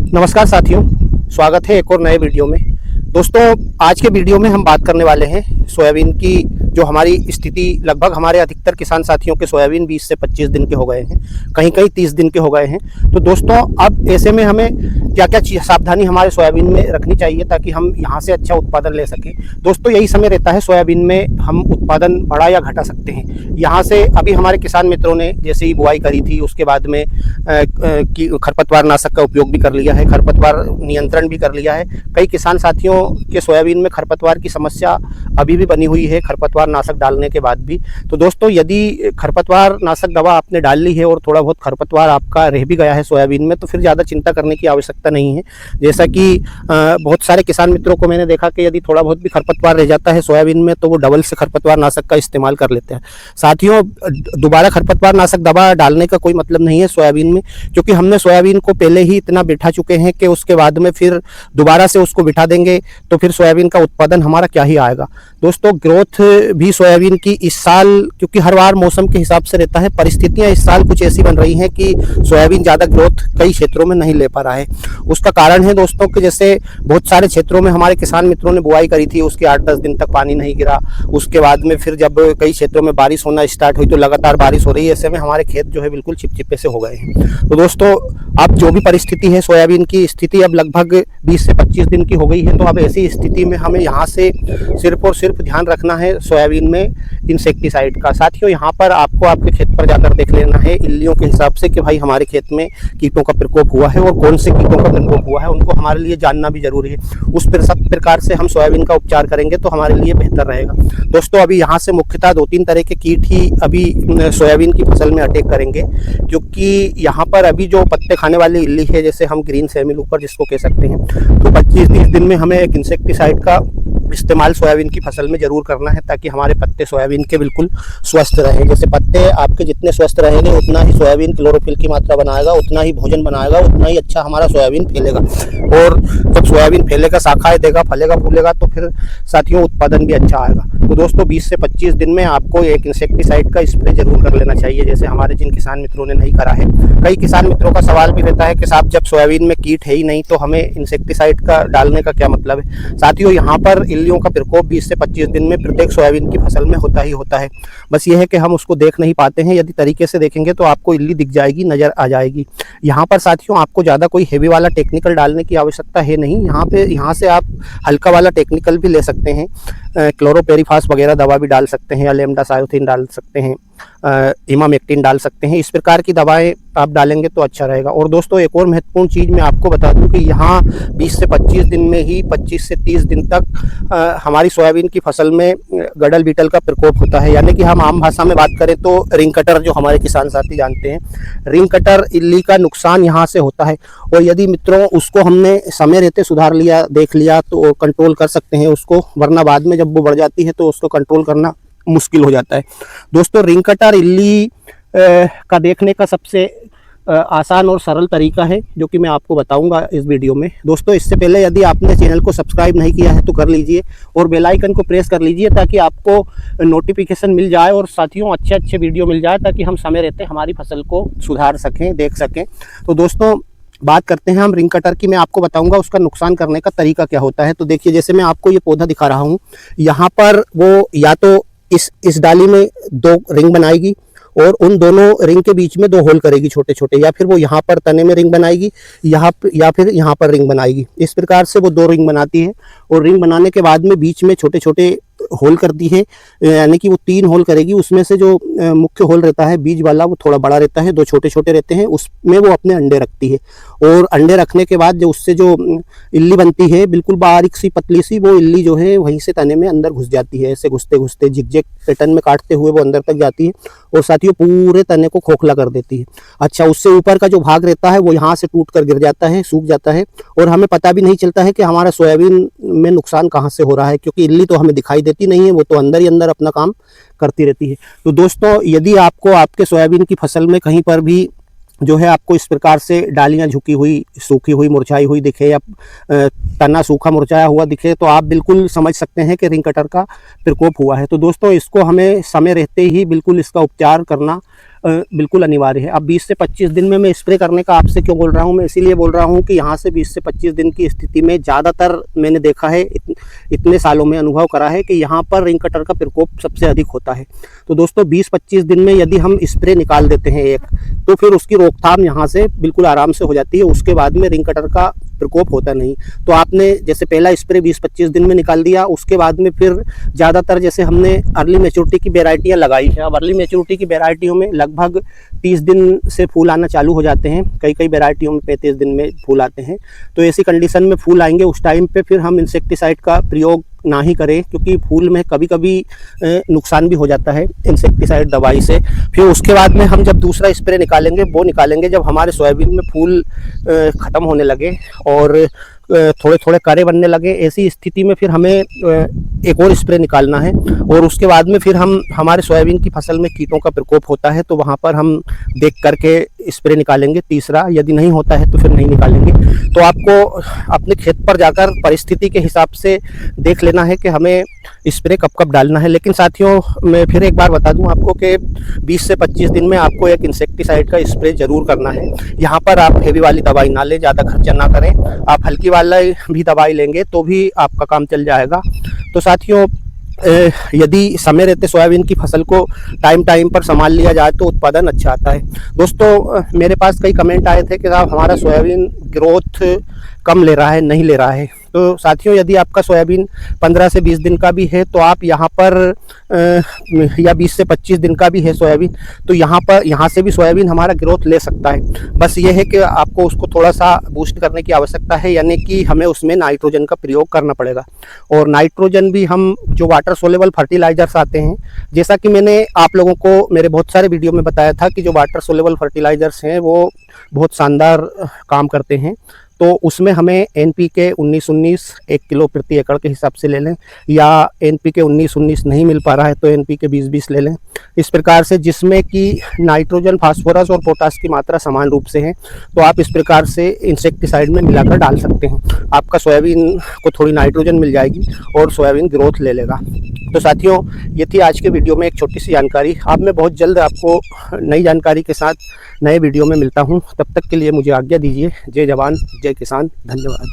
नमस्कार साथियों, स्वागत है एक और नए वीडियो में। दोस्तों, आज के वीडियो में हम बात करने वाले हैं सोयाबीन की। जो हमारी स्थिति, लगभग हमारे अधिकतर किसान साथियों के सोयाबीन 20 से 25 दिन के हो गए हैं, कहीं कहीं 30 दिन के हो गए हैं। तो दोस्तों, अब ऐसे में हमें क्या क्या सावधानी हमारे सोयाबीन में रखनी चाहिए ताकि हम यहाँ से अच्छा उत्पादन ले सकें। दोस्तों, यही समय रहता है सोयाबीन में हम उत्पादन बढ़ा या घटा सकते हैं। यहाँ से अभी हमारे किसान मित्रों ने जैसे ही बुआई करी थी, उसके बाद में खरपतवार नाशक का उपयोग भी कर लिया है, खरपतवार नियंत्रण भी कर लिया है। कई किसान साथियों के सोयाबीन में खरपतवार की समस्या अभी भी बनी हुई है, खरपतवार नाशक डालने के बाद भी। तो दोस्तों, यदि खरपतवार नाशक दवा आपने डाल ली है और थोड़ा बहुत खरपतवार आपका रह भी गया है सोयाबीन में, तो फिर ज़्यादा चिंता करने की आवश्यकता नहीं है। जैसा कि बहुत सारे किसान मित्रों को मैंने देखा कि यदि थोड़ा बहुत भी खरपतवार रह जाता है सोयाबीन में, तो वो डबल से खरपतवार नाशक का इस्तेमाल कर लेते हैं। साथियों, दोबारा खरपतवार नाशक दवा डालने का कोई मतलब नहीं है सोयाबीन में, क्योंकि हमने सोयाबीन को पहले ही इतना बिठा चुके हैं कि उसके बाद में फिर दोबारा से उसको बिठा देंगे तो फिर सोयाबीन का उत्पादन हमारा क्या ही आएगा। दोस्तों, ग्रोथ भी सोयाबीन की इस साल, क्योंकि हर बार मौसम के हिसाब से रहता है, परिस्थितियां इस साल कुछ ऐसी बन रही हैं कि सोयाबीन ज़्यादा ग्रोथ कई क्षेत्रों में नहीं ले पा रहा है। उसका कारण है दोस्तों कि जैसे बहुत सारे क्षेत्रों में हमारे किसान मित्रों ने बुआई करी थी, उसके 8-10 दिन तक पानी नहीं गिरा। उसके बाद में फिर जब कई क्षेत्रों में बारिश होना स्टार्ट हुई तो लगातार बारिश हो रही है, ऐसे में हमारे खेत जो है बिल्कुल चिपचिपे से हो गए हैं। तो दोस्तों, अब जो भी परिस्थिति है, सोयाबीन की स्थिति अब लगभग 20 से 25 दिन की हो गई है। तो अब ऐसी स्थिति में हमें यहाँ से सिर्फ और सिर्फ ध्यान रखना है सोयाबीन में इंसेक्टिसाइड का। साथियों, यहाँ पर आपको आपके खेत पर जाकर देख लेना है इल्लियों के हिसाब से कि भाई हमारे खेत में कीटों का प्रकोप हुआ है और कौन से कीटों का प्रकोप हुआ है, उनको हमारे लिए जानना भी जरूरी है। उस प्रकार से हम सोयाबीन का उपचार करेंगे तो हमारे लिए बेहतर रहेगा। दोस्तों, अभी यहाँ से मुख्यतः 2-3 तरह के कीट ही अभी सोयाबीन की फसल में अटैक करेंगे, क्योंकि यहाँ पर अभी जो पत्ते खाने वाली इल्ली है, जैसे हम ग्रीन सेमी ऊपर जिसको कह सकते हैं, तो 25-30 दिन में हमें एक इंसेक्टिसाइड का इस्तेमाल सोयाबीन की फसल में जरूर करना है ताकि हमारे पत्ते सोयाबीन के बिल्कुल स्वस्थ रहें। जैसे पत्ते आपके जितने स्वस्थ रहेंगे उतना ही सोयाबीन क्लोरोफिल की मात्रा बनाएगा, उतना ही भोजन बनाएगा, उतना ही अच्छा हमारा सोयाबीन फैलेगा। और जब सोयाबीन फैलेगा, शाखाएं देगा, फलेगा, फूलेगा, तो फिर साथियों उत्पादन भी अच्छा आएगा। तो दोस्तों, 20 से 25 दिन में आपको एक इंसेक्टिसाइड का स्प्रे जरूर कर लेना चाहिए, जैसे हमारे जिन किसान मित्रों ने नहीं करा है। कई किसान मित्रों का सवाल भी रहता है कि साहब, जब सोयाबीन में कीट है ही नहीं तो हमें इंसेक्टिसाइड का डालने का क्या मतलब है। साथियों, यहाँ पर इल्लियों का प्रकोप 20 से 25 दिन में प्रत्येक सोयाबीन की फसल में होता ही होता है। बस ये है कि हम उसको देख नहीं पाते हैं। यदि तरीके से देखेंगे तो आपको इल्ली दिख जाएगी, नजर आ जाएगी। यहाँ पर साथियों, आपको ज़्यादा कोई हेवी वाला टेक्निकल डालने की आवश्यकता है नहीं। यहाँ से आप हल्का वाला टेक्निकल भी ले सकते हैं, क्लोरोपेरिफास वगैरह दवा भी डाल सकते हैं, या लेमडासायोथिन डाल सकते हैं, इमामेक्टिन डाल सकते हैं। इस प्रकार की दवाएं आप डालेंगे तो अच्छा रहेगा। और दोस्तों, एक और महत्वपूर्ण चीज़ मैं आपको बता दूं कि यहाँ 20 से 25 दिन में ही 25 से 30 दिन तक हमारी सोयाबीन की फसल में गडल बीटल का प्रकोप होता है। यानी कि हम आम भाषा में बात करें तो रिंग कटर, जो हमारे किसान साथी जानते हैं, रिंग कटर इल्ली का नुकसान यहाँ से होता है। और यदि मित्रों उसको हमने समय रहते सुधार लिया, देख लिया, तो कंट्रोल कर सकते हैं उसको, वरना बाद में जब वो बढ़ जाती है तो उसको कंट्रोल करना मुश्किल हो जाता है। दोस्तों, रिंग कटर इल्ली का देखने का सबसे आसान और सरल तरीका है, जो कि मैं आपको बताऊंगा इस वीडियो में। दोस्तों, इससे पहले यदि आपने चैनल को सब्सक्राइब नहीं किया है तो कर लीजिए और बेल आइकन को प्रेस कर लीजिए ताकि आपको नोटिफिकेशन मिल जाए और साथियों अच्छे वीडियो मिल जाए, ताकि हम समय रहते हमारी फसल को सुधार सकें, देख सकें। तो दोस्तों, बात करते हैं हम रिंग कटर की। मैं आपको बताऊंगा उसका नुकसान करने का तरीका क्या होता है। तो देखिए, जैसे मैं आपको ये पौधा दिखा रहा हूँ, यहाँ पर वो या तो इस डाली में 2 रिंग बनाएगी और उन दोनों रिंग के बीच में 2 होल करेगी छोटे छोटे, या फिर वो यहाँ पर तने में रिंग बनाएगी, या फिर यहाँ पर रिंग बनाएगी। इस प्रकार से वो 2 रिंग बनाती है और रिंग बनाने के बाद में बीच में छोटे छोटे होल करती है, यानी कि वो 3 होल करेगी। उसमें से जो मुख्य होल रहता है बीज वाला, वो थोड़ा बड़ा रहता है, 2 छोटे छोटे रहते हैं, उसमें वो अपने अंडे रखती है। और अंडे रखने के बाद जो उससे जो इल्ली बनती है, बिल्कुल बारीक सी पतली सी, वो इल्ली जो है वहीं से तने में अंदर घुस जाती है। ऐसे घुसते घुसते जिगजैग पैटर्न में काटते हुए वो अंदर तक जाती है और साथियों पूरे तने को खोखला कर देती है। अच्छा, उससे ऊपर का जो भाग रहता है वो यहाँ से टूट कर गिर जाता है, सूख जाता है, और हमें पता भी नहीं चलता है कि हमारा सोयाबीन में नुकसान कहाँ से हो रहा है, क्योंकि इल्ली तो हमें दिखाई देती नहीं है, वो तो अंदर ही अंदर अपना काम करती रहती है। तो दोस्तों, यदि आपको आपके सोयाबीन की फसल में कहीं पर भी जो है आपको इस प्रकार से डालियां झुकी हुई, सूखी हुई, मुरझाई हुई दिखे, या तना सूखा मुरझाया हुआ दिखे, तो आप बिल्कुल समझ सकते हैं कि रिंग कटर का प्रकोप हुआ है। तो दोस्तों, इसको हमें समय रहते ही बिल्कुल इसका उपचार करना बिल्कुल अनिवार्य है। अब 20 से 25 दिन में मैं स्प्रे करने का आपसे क्यों बोल रहा हूँ, मैं इसीलिए बोल रहा हूँ कि यहाँ से 20 से 25 दिन की स्थिति में ज़्यादातर मैंने देखा है, इतने सालों में अनुभव करा है कि यहाँ पर रिंग कटर का प्रकोप सबसे अधिक होता है। तो दोस्तों 20-25 दिन में यदि हम स्प्रे निकाल देते हैं एक, तो फिर उसकी रोकथाम यहाँ से बिल्कुल आराम से हो जाती है। उसके बाद में रिंग कटर का प्रकोप होता नहीं। तो आपने जैसे पहला स्प्रे 20-25 दिन में निकाल दिया, उसके बाद में फिर ज़्यादातर जैसे हमने अर्ली मैच्योरिटी की वेराइटियाँ लगाई है। अब अर्ली मैच्योरिटी की वेराइटियों में लगभग 30 दिन से फूल आना चालू हो जाते हैं, कई कई वेराइटियों में 35 दिन में फूल आते हैं। तो ऐसी कंडीशन में फूल आएंगे, उस टाइम पे फिर हम इंसेक्टिसाइड का प्रयोग ना ही करें, क्योंकि फूल में कभी कभी नुकसान भी हो जाता है इंसेक्टिसाइड दवाई से। फिर उसके बाद में हम जब दूसरा स्प्रे निकालेंगे वो निकालेंगे जब हमारे सोयाबीन में फूल ख़त्म होने लगे और थोड़े थोड़े कारे बनने लगे। ऐसी स्थिति में फिर हमें एक और स्प्रे निकालना है और उसके बाद में फिर हम हमारे सोयाबीन की फसल में कीटों का प्रकोप होता है तो वहाँ पर हम देख करके स्प्रे निकालेंगे तीसरा। यदि नहीं होता है तो फिर नहीं निकालेंगे। तो आपको अपने खेत पर जाकर परिस्थिति के हिसाब से देख लेना है कि हमें स्प्रे कब कब डालना है। लेकिन साथियों मैं फिर एक बार बता दूं आपको कि 20 से 25 दिन में आपको एक इंसेक्टिसाइड का स्प्रे जरूर करना है। यहाँ पर आप हेवी वाली दवाई ना लें, ज़्यादा खर्चा ना करें। आप हल्की वाला भी दवाई लेंगे तो भी आपका काम चल जाएगा। तो साथियों यदि समय रहते सोयाबीन की फसल को टाइम टाइम पर संभाल लिया जाए तो उत्पादन अच्छा आता है। दोस्तों मेरे पास कई कमेंट आए थे कि साहब हमारा सोयाबीन ग्रोथ कम ले रहा है, नहीं ले रहा है। तो साथियों यदि आपका सोयाबीन 15 से 20 दिन का भी है तो आप यहाँ पर या 20 से 25 दिन का भी है सोयाबीन, तो यहाँ से भी सोयाबीन हमारा ग्रोथ ले सकता है। बस ये है कि आपको उसको थोड़ा सा बूस्ट करने की आवश्यकता है, यानी कि हमें उसमें नाइट्रोजन का प्रयोग करना पड़ेगा। और नाइट्रोजन भी हम जो वाटर सोलेबल फर्टिलाइजर्स आते हैं, जैसा कि मैंने आप लोगों को मेरे बहुत सारे वीडियो में बताया था कि जो वाटर सोलेबल फर्टिलाइजर्स हैं वो बहुत शानदार काम करते हैं। तो उसमें हमें NPK 19-19 1 किलो प्रति एकड़ के हिसाब से ले लें, या NPK 19-19 नहीं मिल पा रहा है तो NPK 20-20 ले लें। इस प्रकार से जिसमें कि नाइट्रोजन, फास्फोरस और पोटास की मात्रा समान रूप से है, तो आप इस प्रकार से इंसेक्टिसाइड में मिलाकर डाल सकते हैं। आपका सोयाबीन को थोड़ी नाइट्रोजन मिल जाएगी और सोयाबीन ग्रोथ ले लेगा। तो साथियों ये थी आज के वीडियो में एक छोटी सी जानकारी। अब मैं बहुत जल्द आपको नई जानकारी के साथ नए वीडियो में मिलता हूं। तब तक के लिए मुझे आज्ञा दीजिए। जय जवान जय किसान, धन्यवाद।